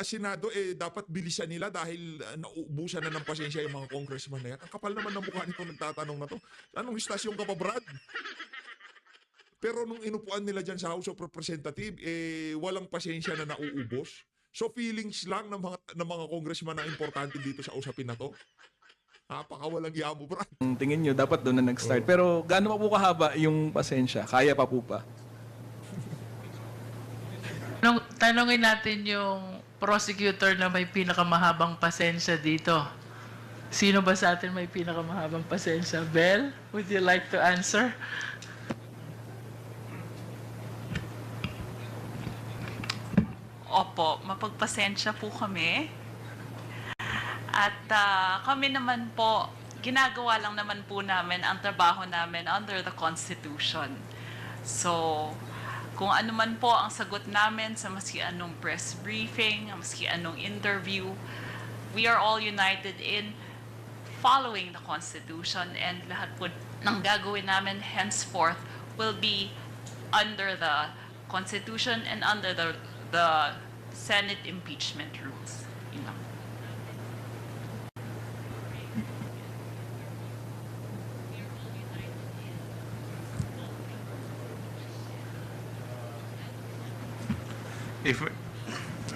Senado, dapat bilisan nila dahil nauubusan na ng pasensya yung mga congressman na yan. Ang kapal naman ng mukha nito nagtatanong na to. Anong istasyon ka pa, Brad? Pero nung inupuan nila dyan sa House of Representatives, walang pasensya na nauubos. So feelings lang ng mga congressman na importante dito sa usapin na to. Napakawalang yamo, Brad. Tingin nyo, dapat doon na nag-start. Pero gaano pa po kahaba yung pasensya? Kaya pa po pa? Tanungin natin yung prosecutor na may pinakamahabang pasensya dito. Sino ba sa atin may pinakamahabang pasensya? Bel, would you like to answer? Opo, mapagpasensya po kami. At kami naman po, ginagawa lang naman po namin ang trabaho namin under the Constitution. So, kung ano man po ang sagot namin sa maski anong press briefing, maski anong interview, we are all united in following the Constitution, and lahat po ng gagawin namin henceforth will be under the Constitution and under the Senate impeachment rules. You know. If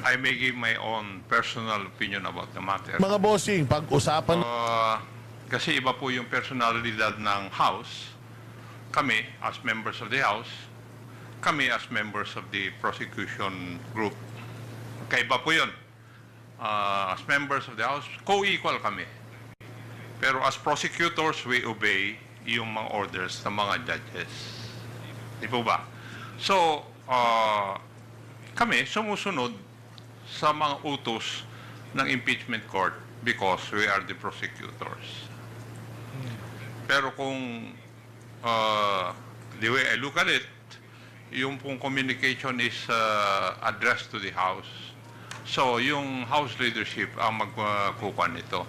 I may give my own personal opinion about the matter. Mga bossing, pag-usapan Kasi iba po yung personalidad ng House. Kami, as members of the House, kami as members of the prosecution group. Kaiba po yun. As members of the House, co-equal kami. Pero as prosecutors, we obey yung mga orders ng mga judges. Di po ba? So, kami sumusunod sa mga utos ng impeachment court because we are the prosecutors. Pero kung the way I look at it, yung pong communication is addressed to the House. So, yung House leadership ang magkukuha nito.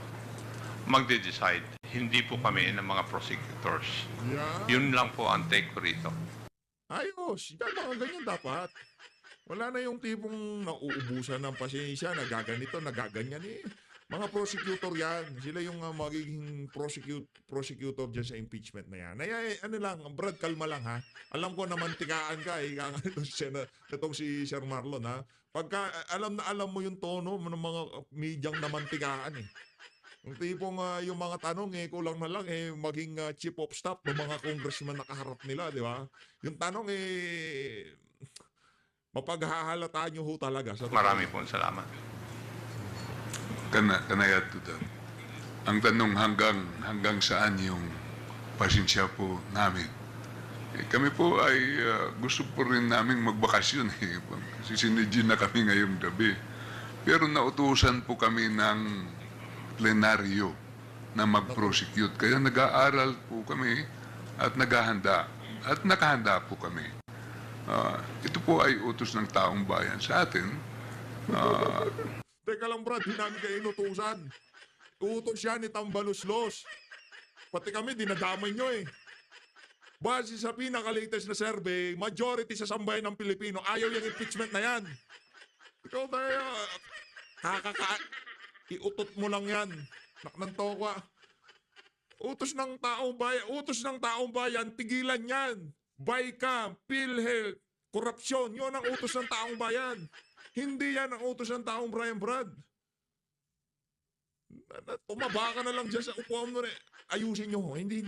Magde-decide. Hindi po kami ng mga prosecutors. Yeah. Yun lang po ang take ko rito. Ayos. Yan, mga ganyan dapat. Wala na yung tipong nauubusan ng pasensya, nagaganito, nagaganyan eh. Mga prosecutor yan. Sila yung magiging prosecutor dyan sa impeachment na yan. Ano lang, Brad, kalma lang ha. Alam ko na mantikaan ka eh. Itong si Sir Marlon ha. Pagka alam na alam mo yung tono ng mga medyang namantikaan eh. Yung tipong yung mga tanong kulang na lang maging chief of staff ng mga congressman nakaharap nila, di ba? Yung tanong mapaghahalata nyo ho talaga. Sa Marami po salamat. Can I add to that? Ang tanong hanggang saan yung pasensya po namin. Kami po ay gusto po rin namin magbakasyon eh. Kasi sinidyin na kami ngayong gabi. Pero nautusan po kami ng plenaryo na mag-prosecute. Kaya nag-aaral po kami at naghahanda. At nakahanda po kami. Ito po ay utos ng taong bayan sa atin. Teka lang Brad, hindi namin kayo inutusan. Utos siya ni Tambaluslos. Pati kami, dinadamay nyo eh. Base sa pinaka-latest na survey, majority sa sambayan ng Pilipino, ayaw yung impeachment na yan. Ikaw tayo, iutot mo lang yan. Naknanto ka. Utos ng taong bayan, tigilan yan. Baycam, PhilHealth, korupsyon, yun ang utos ng taong bayan. Hindi yan ang utos ng taong Brian Brad. Tumaba ka na lang dyan sa upuan mo. Ayusin nyo. Hindi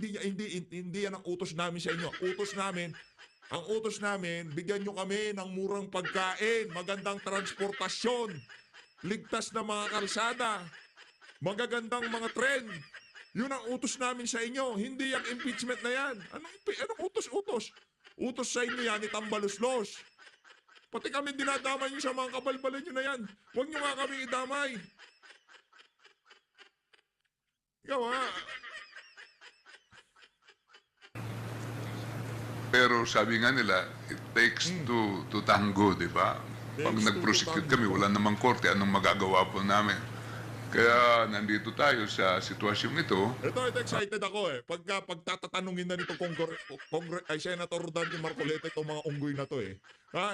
yan ang utos namin sa inyo. Ang utos namin, bigyan nyo kami ng murang pagkain, magandang transportasyon, ligtas na mga kalsada, magagandang mga tren. Yun ang utos namin sa inyo. Hindi yung impeachment na yan. Anong utos? Utos sa inyo yan ni Tambaluslos. Pati kami dinadamay nyo sa mga kabalbalan nyo na yan. Huwag nyo nga kami idamay. Ikaw ha. Pero sabi nga nila, it takes to tango, di ba? Pag nag-prosecute kami, wala namang korte, anong magagawa po namin? Kaya nandito tayo sa sitwasyong ito. Ito excited ako eh. Pagtatatanungin na nito Senator Dante Marcoleta itong mga unggoy na to eh.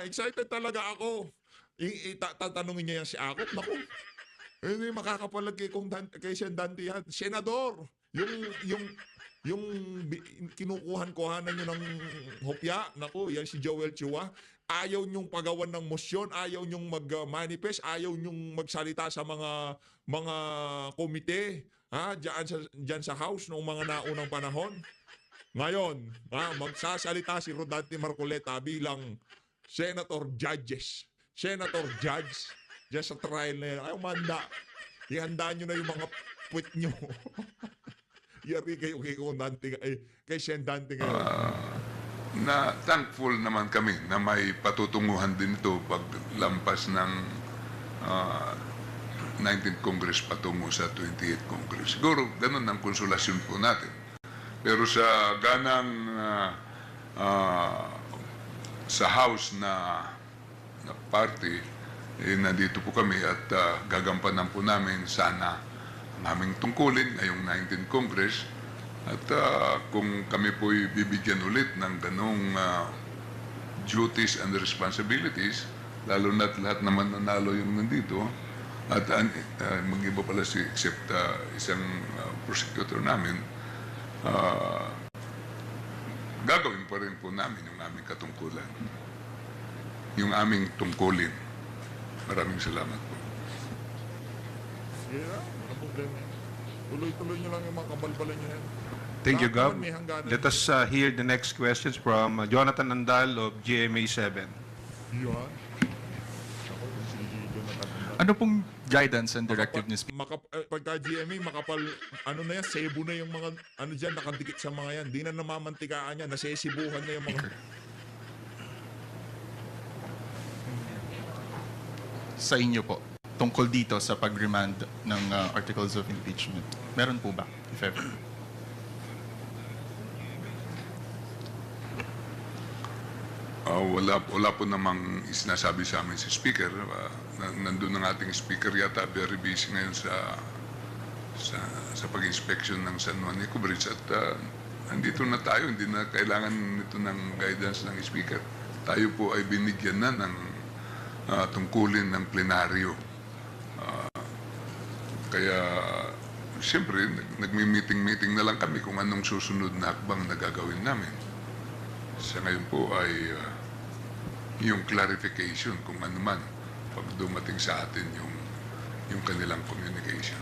Excited talaga ako. Tatanungin niya yan si Akop. Naku, hindi makakapalag kay Sen Dante yan. Senador, yung kinukuhan-kuhanan nyo ng hopya, naku, yan si Joel Chua. Ayaw nyong pagawan ng motion, ayaw nyong mag-manifest, ayaw nyong magsalita sa mga komite, diyan sa House noong mga naunang panahon. Ngayon, magsasalita si Rodante Marcoleta bilang Senator Judge diyan sa trial na yan. Ayaw manda. Ihanda nyo na yung mga puwit nyo. Yari kayo kay Sen Dante ngayon. Na thankful naman kami na may patutunguhan din ito paglampas ng 19th Congress patungo sa 28th Congress. Siguro ganun ang konsolasyon po natin. Pero sa ganang sa House na party, nandito po kami at gagampanan po namin sana ang aming tungkulin ngayong 19th Congress. At kung kami po bibigyan ulit ng ganong duties and responsibilities, lalo na't lahat naman nanalo yung nandito, at mag-iba pala except isang prosecutor namin, gagawin pa rin po namin yung aming katungkulan, yung aming tungkulin. Maraming salamat po. Yeah, ano problema? Tuloy-tuloy nyo lang yung mga kabalbalan nyo yan. Thank you, Lahat Gov. naman may hangganan. Let us hear the next questions from Jonathan Andal of GMA 7. Yun. Ako, si Jonathan. Ano pong guidance and directive ni Speaker? Pagka GMA, makapal, ano na yan, sebo na yung mga, ano dyan, nakadikit sa mga yan. Di na namamantikaan yan, nasesibuhan na yung mga... Sa inyo po, tungkol dito sa pag-remand ng articles of impeachment. Meron po ba, if ever? Wala po namang sinasabi sa amin si Speaker. Nandun ang ating Speaker yata, very busy ngayon sa pag-inspection ng San Juan Eco Bridge. At nandito na tayo, hindi na kailangan nito ng guidance ng Speaker. Tayo po ay binigyan na ng tungkulin ng plenaryo. Kaya, siyempre, nagmi-meeting-meeting na lang kami kung anong susunod na hakbang na gagawin namin. Sa ngayon po ay yung clarification kung ano man pag dumating sa atin yung kanilang communication.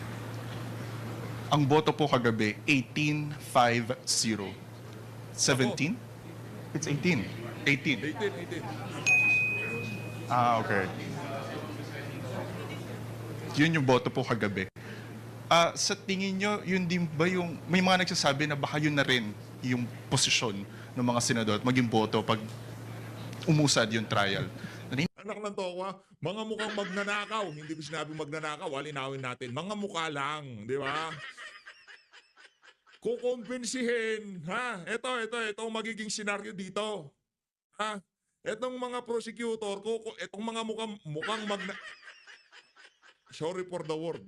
Ang boto po kagabi, 18-5-0. 17? It's 18. 18. 18. Okay. Yun yung boto po kagabi. Sa tingin nyo, yun din ba yung... May mga nagsasabi na baka yun na rin yung posisyon ng mga senador at maging boto pag umusad yung trial. Anak ng tokwa, mga mukhang magnanakaw. Hindi ko sinabi magnanakaw, alinawin natin. Mga mukha lang, di ba? Kukumbinsihin, ha? Ito ang magiging senaryo dito. Ha? Etong mga prosecutor, etong mga mukhang sorry for the word.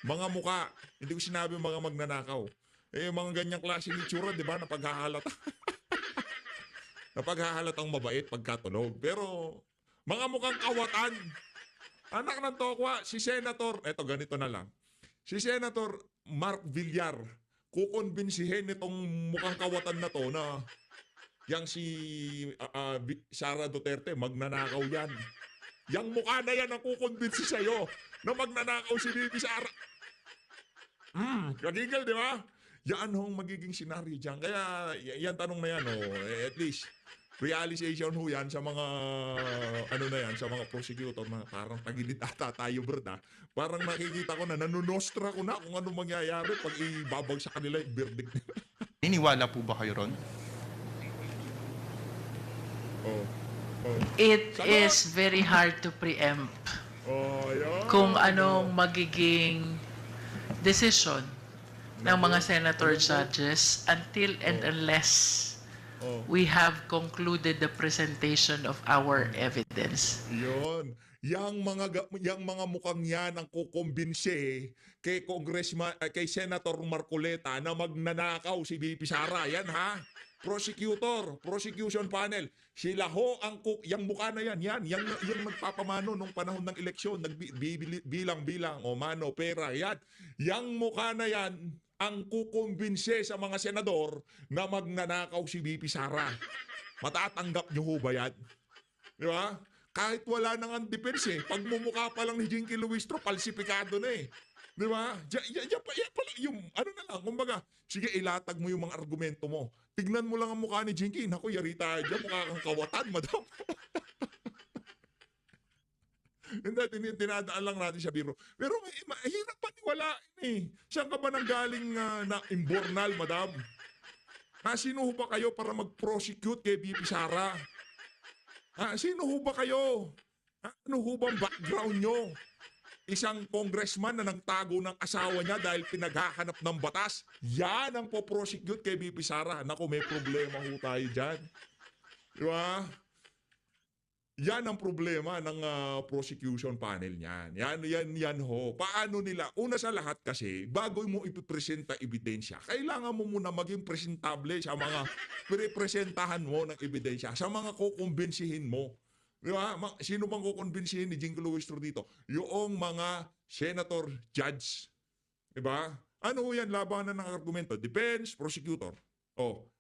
Mga mukha. Hindi ko sinabi mga magnanakaw. Mga ganyang klaseng itsura, di ba? Napaghahalata. Napaghahalatang mabait pagkatulog. Pero, mga mukhang kawatan. Anak ng tokwa, si Senator, eto ganito na lang. Si Senator Mark Villar, kukonbinsihin itong mukhang kawatan na to na yang si Sara Duterte, magnanakaw yan. Yang mukha na yan ang kukonbinsi sa'yo na magnanakaw si Bibi Sara. Kagigil, di ba? Yan ang magiging senaryo dyan. Kaya, yan tanong na yan, at least, realization ho yan sa mga, sa mga prosecutor na parang tagilid ata tayo, brad, Parang nakikita ko na, nanunostra ko na kung ano mangyayari pag ibabag sa kanila yung verdict nila. Niniwala po ba kayo ron? It Sagot! is very hard to preempt Yan. kung anong magiging decision ng mga senator judges until and unless we have concluded the presentation of our evidence. Yun. Yang mga mukhang yan ang kukumbinsi kay Senator Marcoleta na magnanakaw si BP Sara. Yan, ha? prosecution panel. Sila ho ang yung mukha na yan, yung nagpapamano nung panahon ng eleksyon, bilang-bilang, o mano, pera, yan. Yang mukha na yan ang kukumbinse sa mga senador na magnanakaw si VP Sara. Matatanggap nyo ho ba yan? Di ba? Kahit wala nang ang defense pag mumukha pa lang ni Jinky Luistro, falsifikado na Di ba? Yan pala yung, ano na lang, kumbaga, sige, ilatag mo yung mga argumento mo. Tignan mo lang ang mukha ni Jinky. Naku, yari tayo dyan, mukha kang kawatan, madam. Hindi, tinadaan lang natin siya biro. Pero mahirap paniwalaan Saan ka ba nang galing na imbornal, madam? Sino ho ba kayo para mag-prosecute kay VP Sara? Sino ho ba kayo? Ano ho bang background nyo? Isang congressman na nagtago ng asawa niya dahil pinaghahanap ng batas. Yan ang po-prosecute kay VP Sara. Naku, may problema ho tayo dyan. Di ba? Yan ang problema ng prosecution panel niyan. Yan ho. Paano nila? Una sa lahat kasi, bago mo ipipresenta ebidensya, kailangan mo muna maging presentable sa mga pirepresentahan mo ng ebidensya, sa mga kukumbinsihin mo. Di ba? Sino bang kukumbinsihin ni Jinky Luistro dito? Yung mga senator, judge. Di ba? Ano yan? Labanan ng argumento. Defense, prosecutor.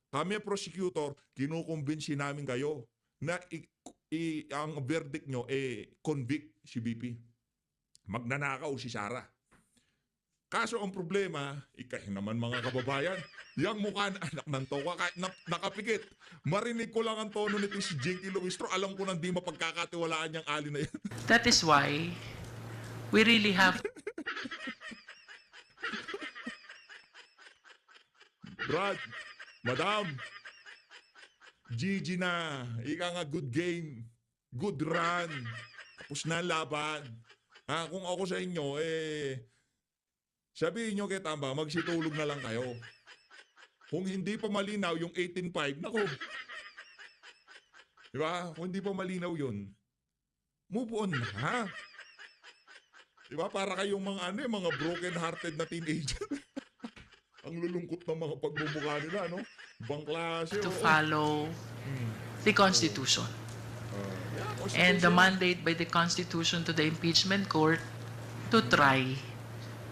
Kami prosecutor, kinukumbinsi namin kayo na ang verdict nyo convict si BP. Magnanakaw si Sara. Kaso ang problema, naman mga kababayan, yung mukha na anak ng toka, kahit nakapikit, marinig ko lang ang tono nito si Jinky Luistro, alam ko nang di mapagkakatiwalaan yung ali na yan. That is why we really have Brad, madam, GG na. Ika nga, good game. Good run. Tapos na ang laban. Kung ako sa inyo, sabihin nyo kay Tamba, magsitulog na lang kayo. Kung hindi pa malinaw yung 18.5, naku. Diba? Kung hindi pa malinaw yun, move on na. Diba? Para kayong mga broken-hearted na teenager. Ang lulungkot ng mga pagmumukha nila, no? Ibang klase. to follow the Constitution. And the mandate by the Constitution to the impeachment court to try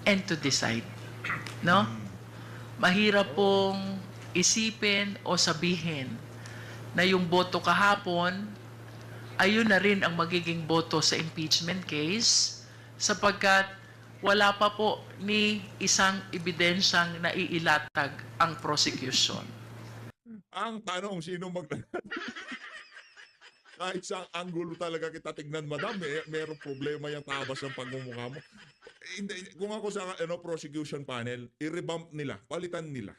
and to decide. No? Mahirap pong isipin o sabihin na yung boto kahapon, ayun na rin ang magiging boto sa impeachment case sapagkat wala pa po ni isang ebidensyang naiilatag ang prosecution. Ang tanong, sino kahit sa anggulo talaga kita tignan, madam, merong problema yung tabas ng pagmumukha mo. Kung ako sa prosecution panel, i-revamp nila, palitan nila,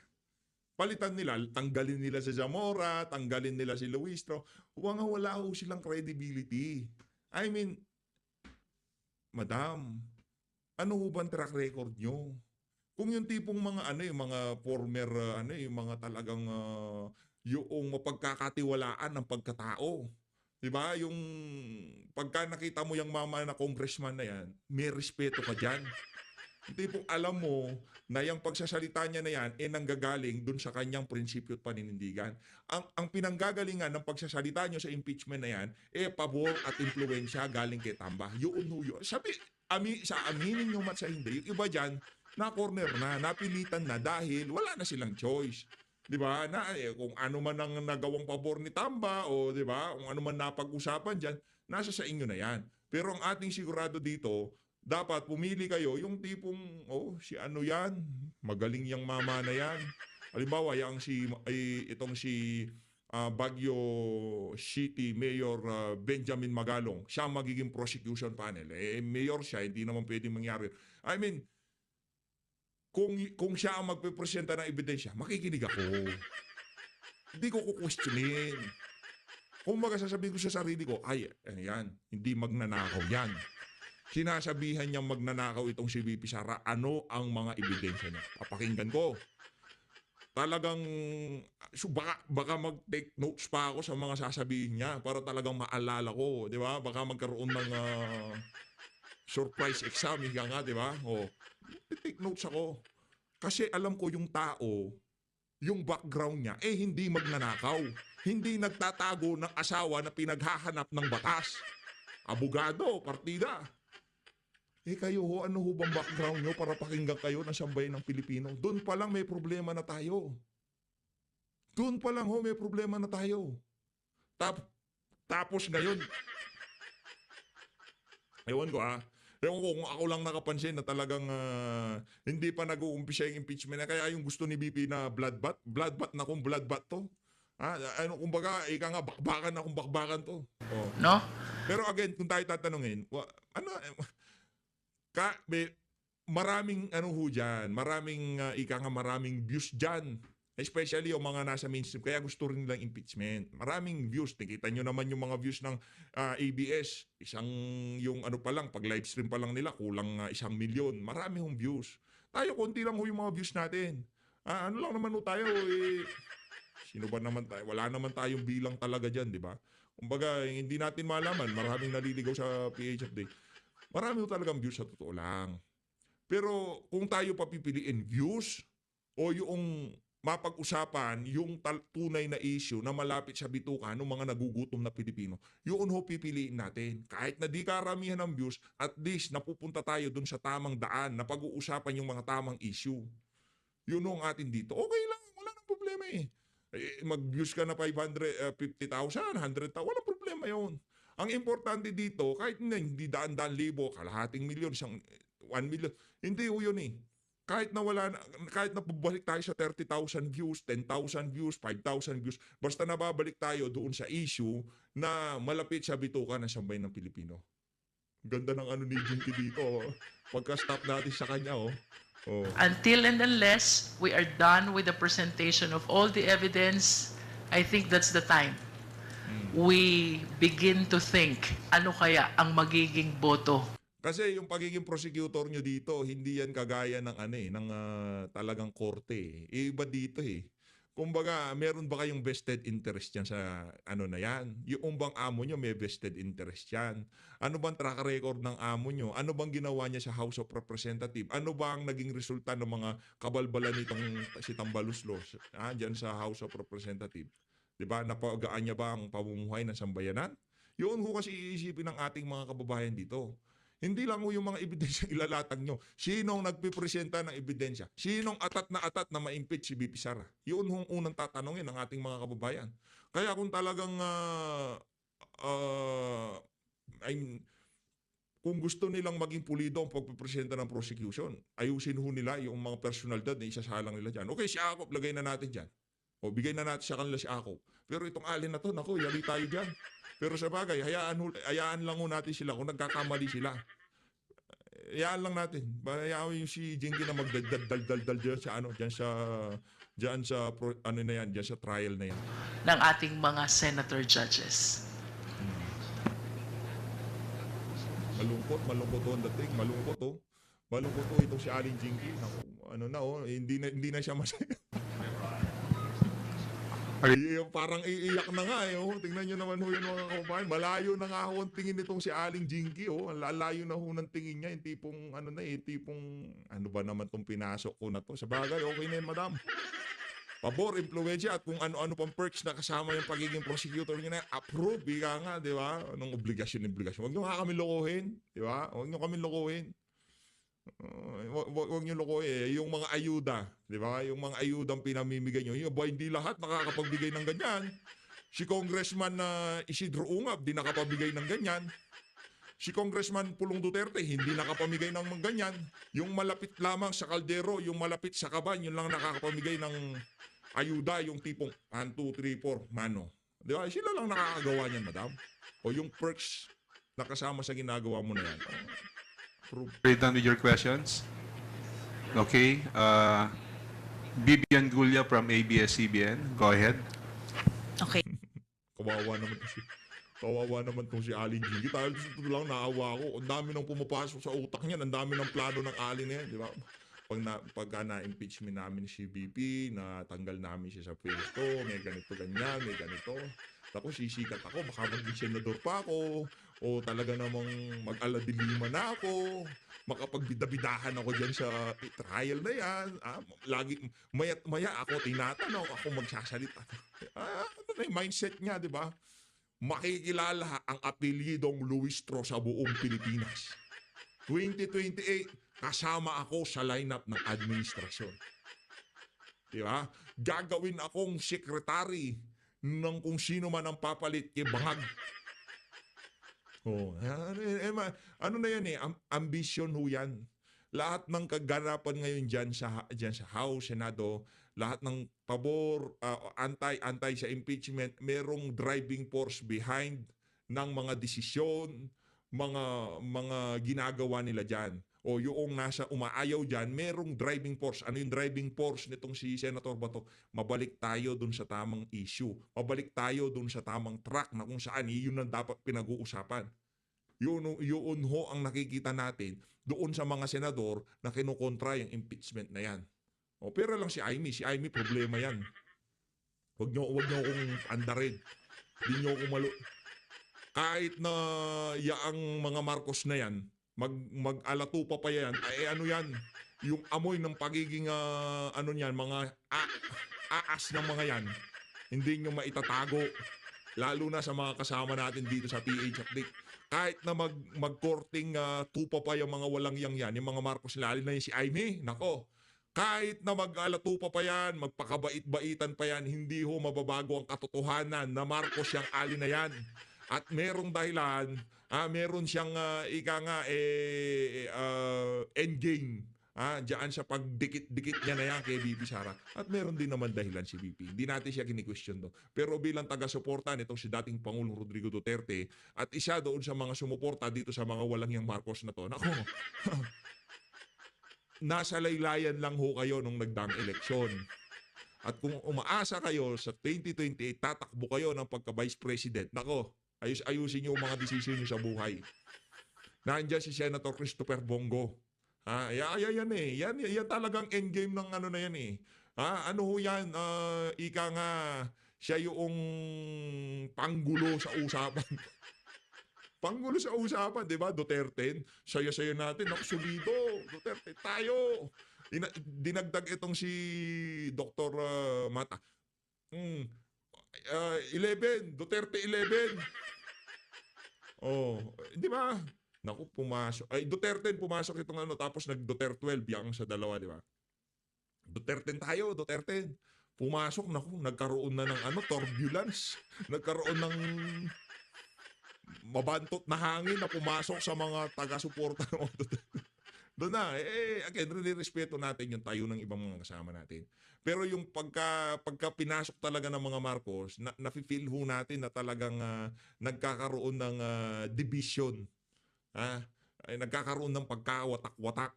tanggalin nila si Zamora, tanggalin nila si Luistro. Wala ho silang credibility. I mean, madam, ano ho bang track record nyo? Kung yung tipong mga mga former yung mga talagang yung mapagkakatiwalaan ng pagkatao. 'Di ba? Yung pagka nakita mo yung mama na congressman na yan, may respeto ka diyan. Yung tipong alam mo na yung pagsasalita niya na yan nanggagaling dun sa kanyang prinsipyo at paninindigan. Ang pinanggagalingan ng pagsasalita niyo sa impeachment na yan pabor at impluwensya galing kay Tamba. Yun. Sabi, sa aminin nyo man sa hindi, yung iba dyan, na-corner na, napilitan na dahil wala na silang choice. Di ba? Kung ano man ang nagawang pabor ni Tamba o di ba? Kung ano man napag-usapan dyan, nasa sa inyo na yan. Pero ang ating sigurado dito, dapat pumili kayo yung tipong, si ano yan, magaling yung mama na yan. Halimbawa, itong si Baguio City Mayor Benjamin Magalong, siya magiging prosecution panel. Mayor siya, hindi naman pwedeng mangyari. I mean, kung siya ang magpipresenta ng ebidensya, makikinig ako. Hindi ko kukwestiyonin. Kung sasabihin ko sa sarili ko, yan, hindi magnanakaw yan. Sinasabihan niyang magnanakaw itong si VP Sara, ano ang mga ebidensya niya? Papakinggan ko. Talagang, baka mag-take notes pa ako sa mga sasabihin niya para talagang maalala ko, di ba? Baka magkaroon ng surprise exam, higa nga, di ba? Take notes ako. Kasi alam ko yung tao, yung background niya, hindi magnanakaw. Hindi nagtatago ng asawa na pinaghahanap ng batas. Abogado, partida. Kayo ho, ano ho bang background nyo para pakinggan kayo ng sambayan ng Pilipino? Doon pa lang may problema na tayo. Doon pa lang ho, may problema na tayo. Tapos ngayon, ewan ko ewan ko kung ako lang nakapansin na talagang hindi pa nag-uumpisa yung impeachment na kaya yung gusto ni BP na bloodbath na kung bloodbath to. Kumbaga, ika nga, bakbakan na kung bakbakan to. Oh. No? Pero again, kung tayo tatanungin, maraming maraming views dyan. Especially yung mga nasa mainstream. Kaya gusto rin nilang impeachment. Maraming views. Nakita nyo naman yung mga views ng ABS. Yung pa lang, pag live stream pa lang nila, kulang 1 milyon. Marami hong views. Tayo, konti lang ho yung mga views natin. Ano lang naman ho tayo, sino ba naman tayo? Wala naman tayong bilang talaga dyan, di ba? Kumbaga, hindi natin malaman. Maraming naliligaw sa PH update. Marami ho talagang views sa totoo lang. Pero kung tayo papipiliin views o yung mapag-usapan yung tunay na issue na malapit sa bituka ng mga nagugutom na Pilipino, yun ho pipiliin natin. Kahit na di karamihan ng views, at least napupunta tayo dun sa tamang daan na pag-uusapan yung mga tamang issue. Yun ho ang atin dito. Okay lang, wala nang problema mag-views ka na 550,000, 100,000, walang problema yun. Ang importante dito, kahit hindi daan-daan libo, kalahating milyon, 1 million, hindi ho yun Kahit na pabalik tayo sa 30,000 views, 10,000 views, 5,000 views, basta nababalik tayo doon sa issue na malapit sa bituka ng sambayan ng Pilipino. Ganda ng ni Jinky dito. Pagka-stop natin sa kanya, Until and unless we are done with the presentation of all the evidence, I think that's the time we begin to think, ano kaya ang magiging boto? Kasi yung pagiging prosecutor nyo dito, hindi yan kagaya ng talagang korte. Iba dito Kumbaga, meron ba kayong vested interest yan sa na yan? Yung bang amo nyo may vested interest yan? Ano bang track record ng amo nyo? Ano bang ginawa niya sa House of Representatives? Ano ba ang naging resulta ng mga kabalbalan nitong si Tambaluslos dyan sa House of Representatives? Diba? Napagaan niya ba ang pamumuhay ng sambayanan? Yun ho kasi iisipin ng ating mga kababayan dito. Hindi lang yung mga ebidensya ilalatag nyo. Sinong nagpipresenta ng ebidensya? Sinong atat na ma-impeach si BP Sara? Yun yung unang tatanungin ng ating mga kababayan. Kaya kung talagang kung gusto nilang maging pulido ang pagpipresenta ng prosecution, ayusin ho nila yung mga personalidad na isasalang nila dyan. Okay, si Akop, lagay na natin dyan. O bigay na natin sa kanila si Akop. Pero itong alin na to, naku, yali tayo dyan. Pero sa bagay, hayaan lang ho natin sila kung nagkakamali sila. Hayaan lang natin. Hayaan yung si Jinky na magdaldal dyan sa trial na yan. Ng ating mga senator judges. Malungkot ang dating. Malungkot itong si Aling Jinky. Hindi na siya masaya. Parang iiyak na nga Tingnan nyo naman yung mga kababayan. Malayo na nga ang tingin nitong si Aling Jinky Lalayo na ng tingin niya. Yung tipong ano ba naman tong pinasok ko na to. Sa bagay, okay na yun, madam. Pabor, impluwensya at kung ano-ano pang perks na kasama yung pagiging prosecutor niya na approve, ika nga, di ba? Anong obligasyon. Huwag nyo nga kami lokohin, di ba? Huwag nyo kami lokohin. Huwag nyo lokohin. Yung mga ayuda, di ba? Yung mga ayudang pinamimigay nyo. Hindi lahat nakakapagbigay ng ganyan. Si Congressman Isidro Ungab, di nakapabigay ng ganyan. Si Congressman Pulong Duterte, hindi nakapamigay ng ganyan. Yung malapit lamang sa kaldero, yung malapit sa kaban, yun lang nakakapamigay ng ayuda, yung tipong 1, 2, 3, 4, mano. Di ba? Sila lang nakakagawa niyan, madam. O yung perks na kasama sa ginagawa mo na yan. Are you done with your questions? Okay. Bibian Gulia from ABS-CBN. Go ahead. Okay. Kawawa naman tong si Aling Jinky. Dahil ito lang naawa ko. Ang dami nang pumapasok sa utak niya. Ang dami ng plano ng Aling na yan. Di ba? Pagka na-impeachment namin si BP, natanggal namin siya sa pwesto, may ganito, ganyan, may ganito. Ako, sisikat ako, baka maging senador pa ako, o talaga namang mag-aladilima na ako, makapagbidabidahan ako dyan sa trial na yan. Lagi, maya ako tinatanong, ako magsasalita. Ano na yung mindset niya, di ba? Makikilala ang apelyidong Luis Tro sa buong Pilipinas. 2028, kasama ako sa lineup ng administrasyon. Di ba? Gagawin akong secretary ng kung sino man ang papalit kay Bangag. Ano na yan ambition ho yan. Lahat ng kaganapan ngayon dyan sa House, Senado, lahat ng pabor, anti sa impeachment, merong driving force behind ng mga desisyon, mga ginagawa nila dyan. O yung nasa umaayaw dyan, merong driving force. Ano yung driving force nitong si Senator Bato? Mabalik tayo dun sa tamang issue. Mabalik tayo dun sa tamang track na kung saan yun ang dapat pinag-uusapan. Yun ho ang nakikita natin doon sa mga senador na kinukontra yung impeachment na yan. O, pero lang si Amy. Si Amy, problema yan. Huwag nyo akong andarin. Hindi nyo akong kahit na yaang mga Marcos na yan, mag-alatupa pa yan, ano yan, yung amoy ng pagiging, niyan, mga aas ng mga yan, hindi nyo maitatago. Lalo na sa mga kasama natin dito sa PH Update. Kahit na mag-courting tupa pa yung mga walang yang yan, yung mga Marcos, lalo na yung si Aimee, nako. Kahit na mag-alatupa pa yan, magpakabait-baitan pa yan, hindi ho mababago ang katotohanan na Marcos yung ali na yan. At merong dahilan, meron siyang endgame. Diyan sa pagdikit-dikit niya na yan kay VP Sara. At meron din naman dahilan si VP. Hindi natin siya kini-question do. Pero bilang taga-suporta nitong si dating Pangulong Rodrigo Duterte at isa doon sa mga sumuporta dito sa mga walang yang Marcos na to. Nako, nasa laylayan lang ho kayo nung nagdaang eleksyon. At kung umaasa kayo sa 2028, tatakbo kayo ng pagka-vice president. Nako, ayusin niyo mga desisyon niyo sa buhay. Nandiyan si Senator Christopher Bongo. Yan eh. Yan talagang endgame ng ano na yan eh. Ano ho yan? Ika nga, siya yung panggulo sa usapan. Panggulo sa usapan, di ba? Duterte. Saya-saya natin. Solido. Duterte. Tayo. Dinagdag itong si Dr. Mata. 11. Duterte 11. Oh, di ba? Naku, pumasok. Ay, Duterte pumasok itong tapos nag-Duterte 12 yang sa dalawa, di ba? Duterte tayo, Duterte. Pumasok, naku, nagkaroon na ng turbulence. Nagkaroon ng mabantot na hangin na pumasok sa mga taga-suporta ng Duterte. Doon na, again, respeto natin yung tayo ng ibang mga kasama natin. Pero yung pagka pinasok talaga ng mga Marcos, nafe-feel ho natin na talagang nagkakaroon ng division. Ay nagkakaroon ng pagkawatak-watak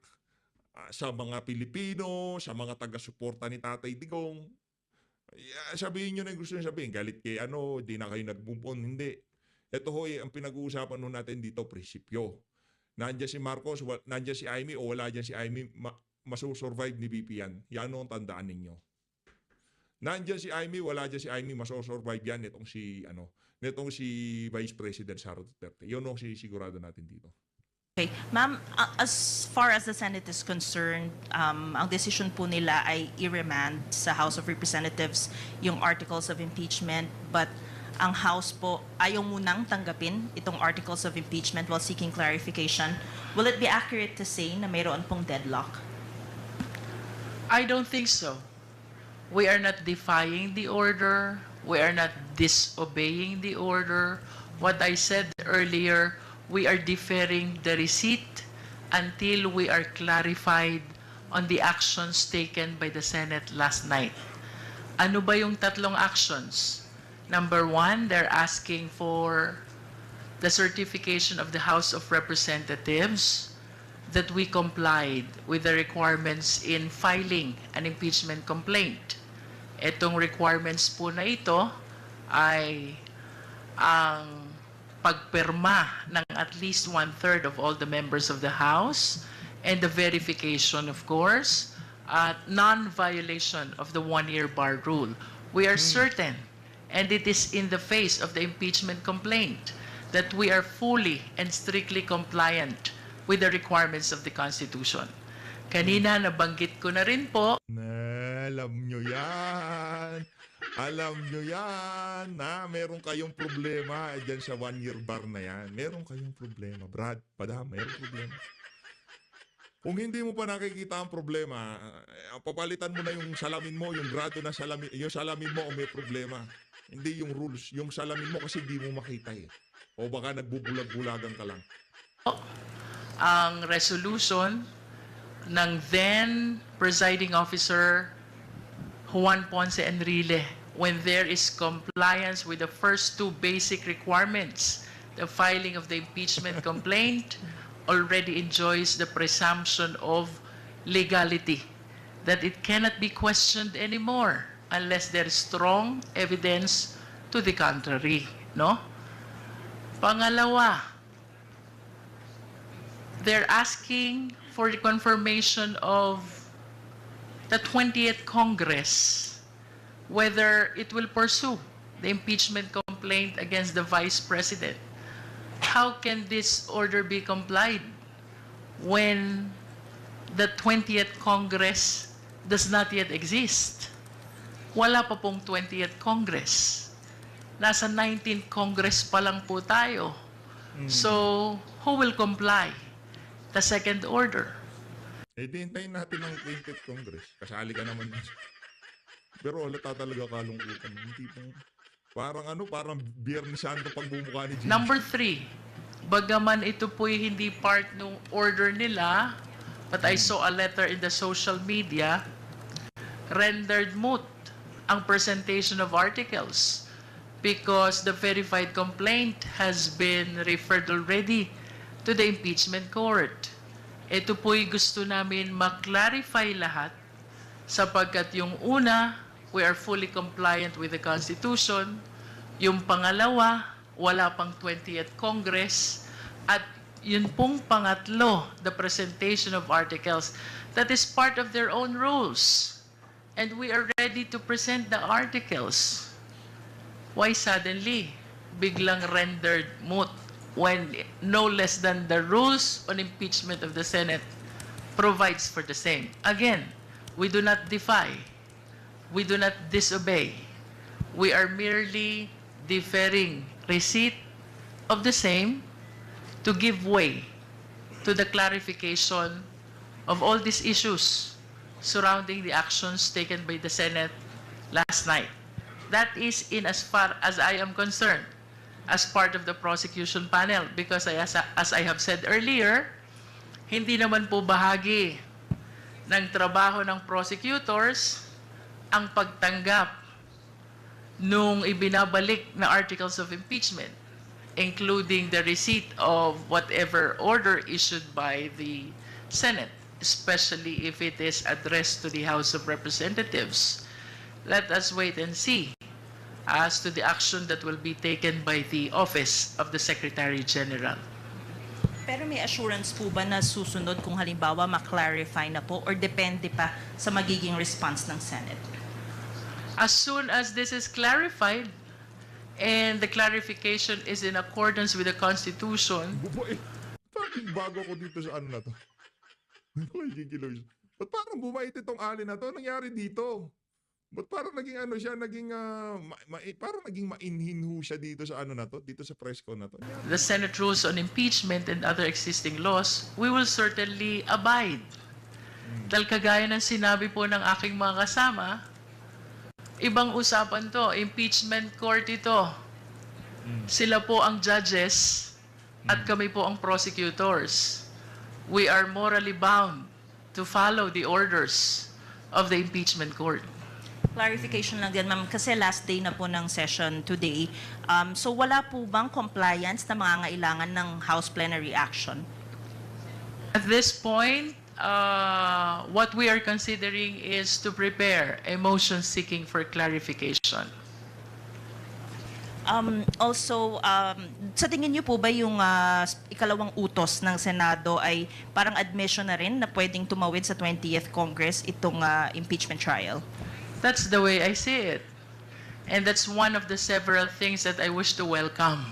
sa mga Pilipino, sa mga taga-suporta ni Tatay Digong. Sabihin nyo na yung gusto nyo sabihin, galit kay di na kayo nag-move on, hindi. Ito ho, ang pinag-uusapan nun natin dito, prinsipyo. Nandiyan si Marcos, nandiyan si Aimee, o wala dyan si Aimee, masusurvive ni VP yan. Yan ang tandaan ninyo. Nandiyan si Aimee, wala dyan si Aimee, masusurvive yan nitong si Vice President Sara Duterte. Yun ang sigurado natin dito. Okay. Ma'am, as far as the Senate is concerned, ang decision po nila ay i-remand sa House of Representatives yung articles of impeachment, but ang House po ayaw munang tanggapin itong articles of impeachment while seeking clarification. Will it be accurate to say na mayroon pong deadlock? I don't think so. We are not defying the order. We are not disobeying the order. What I said earlier, we are deferring the receipt until we are clarified on the actions taken by the Senate last night. Ano ba yung tatlong actions? Number one, they're asking for the certification of the House of Representatives that we complied with the requirements in filing an impeachment complaint. Itong requirements po na ito ay ang pagpirma ng at least 1/3 of all the members of the House and the verification, of course, non-violation of the one-year bar rule. We are certain and it is in the face of the impeachment complaint that we are fully and strictly compliant with the requirements of the Constitution. Kanina nabanggit ko na rin po Alam nyo yan. Alam nyo yan. Meron kayong problema dyan sa 1-year bar na yan. Meron kayong problema. Brad, padam, meron problema. Kung hindi mo pa nakikita ang problema, papalitan mo na yung salamin mo, yung grado na salamin, yung salamin mo may problema. Hindi yung rules. Yung salamin mo kasi hindi mo makita eh. O baka nagbubulag-bulagan ka lang. ang resolution ng then presiding officer Juan Ponce Enrile when there is compliance with the first two basic requirements. The filing of the impeachment complaint already enjoys the presumption of legality, that it cannot be questioned anymore unless there is strong evidence to the contrary, no? Pangalawa, they're asking for the confirmation of the 20th Congress, whether it will pursue the impeachment complaint against the Vice President. How can this order be complied when the 20th Congress does not yet exist? Wala pa pong 20th Congress. Nasa 19th Congress pa lang po tayo. So, who will comply? The second order. Eh, di hintayin natin ang 20th Congress. Kasali ka naman. Pero halata talaga kalungkutan. Hindi pong, parang Biyernes Santo pagbumuka ni Jimmy. Number 3, bagaman ito po'y hindi part ng order nila, but I saw a letter in the social media, rendered moot ang presentation of articles because the verified complaint has been referred already to the impeachment court. Ito po'y gusto namin maklarify lahat sapagkat yung una, we are fully compliant with the Constitution. Yung pangalawa, wala pang 20th Congress. At yun pong pangatlo, the presentation of articles, that is part of their own rules. And we are ready to present the articles. Why suddenly biglang rendered moot when no less than the rules on impeachment of the Senate provides for the same? Again, we do not defy. We do not disobey. We are merely deferring receipt of the same to give way to the clarification of all these issues surrounding the actions taken by the Senate last night. That is in as far as I am concerned, as part of the prosecution panel, because as I have said earlier, hindi naman po bahagi ng trabaho ng prosecutors ang pagtanggap nung ibinabalik na articles of impeachment, including the receipt of whatever order issued by the Senate, especially if it is addressed to the House of Representatives. Let us wait and see as to the action that will be taken by the Office of the Secretary General. Pero may assurance po ba na susunod kung halimbawa ma-clarify na po or depende pa sa magiging response ng Senate? As soon as this is clarified and the clarification is in accordance with the Constitution, Parang bago ko dito sa ano na to. Ba't parang bumait itong alin na to? Nangyari dito? Ba't parang naging ano siya, parang naging mainhinho siya dito sa ano na to, dito sa press con na to. the Senate rules on impeachment and other existing laws, we will certainly abide. Dahil kagaya ng sinabi po ng aking mga kasama, ibang usapan to, impeachment court ito. Sila po ang judges at kami po ang prosecutors. We are morally bound to follow the orders of the impeachment court. Clarification lang din, ma'am, kasi last day na po ng session today. So wala po bang compliance na mangangailangan ng House plenary action? At this point, what we are considering is to prepare a motion seeking for clarification. Also, sa tingin niyo po ba yung ikalawang utos ng Senado ay parang admission na rin na pwedeng tumawid sa 20th Congress itong impeachment trial? That's the way I see it. And that's one of the several things that I wish to welcome.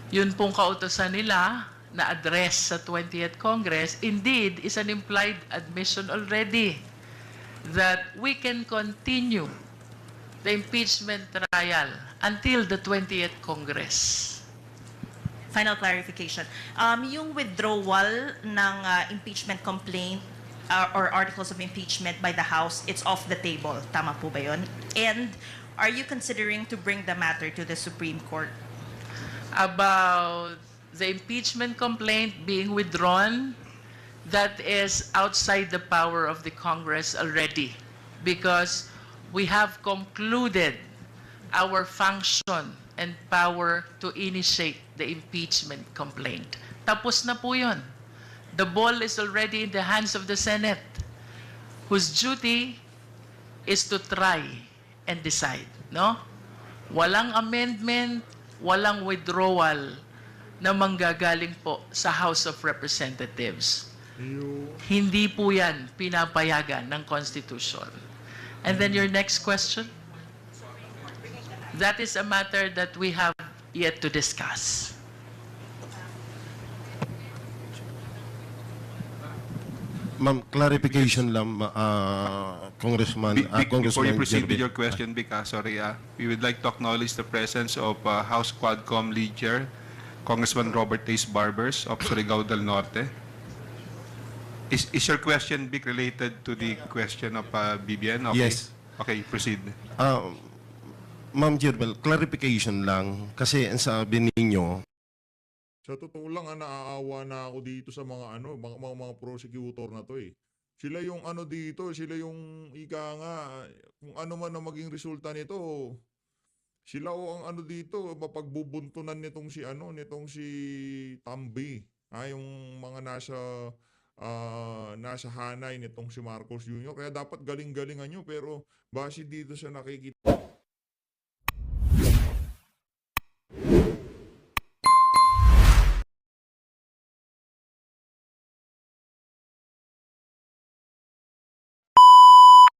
Yun pong kautosan nila na address sa 20th Congress, indeed, is an implied admission already that we can continue the impeachment trial until the 20th Congress. Final clarification. Yung withdrawal ng impeachment complaint or articles of impeachment by the House, it's off the table. Tama po ba yun? And are you considering to bring the matter to the Supreme Court? About the impeachment complaint being withdrawn, that is outside the power of the Congress already, because we have concluded our function and power to initiate the impeachment complaint. Tapos na po yun. The ball is already in the hands of the Senate, whose duty is to try and decide, no? Walang amendment, walang withdrawal na manggagaling po sa House of Representatives. Hindi po yan pinapayagan ng Constitution. And then your next question? That is a matter that we have yet to discuss. Ma'am, clarification lang, Congressman, Before you Congressman proceed with Jervin. your question, Vic, sorry, we would like to acknowledge the presence of House Quadcom Lead Chair, Congressman Robert Ace Barbers of Surigao del Norte. Is your question, Vic, related to the question of BBN? Okay. Yes. Okay, proceed. Ma'am Jervin, clarification lang, kasi ang sabi ninyo, Sa totoo lang, naaawa na ako dito sa mga mga prosecutor na to eh. Sila yung dito, sila yung ika nga, kung ano man ang maging resulta nito, sila o ang dito, mapagbubuntunan nitong si Tambi. Yung mga nasa hanay nitong si Marcos Jr. Kaya dapat galing-galingan nyo, pero base dito sa nakikita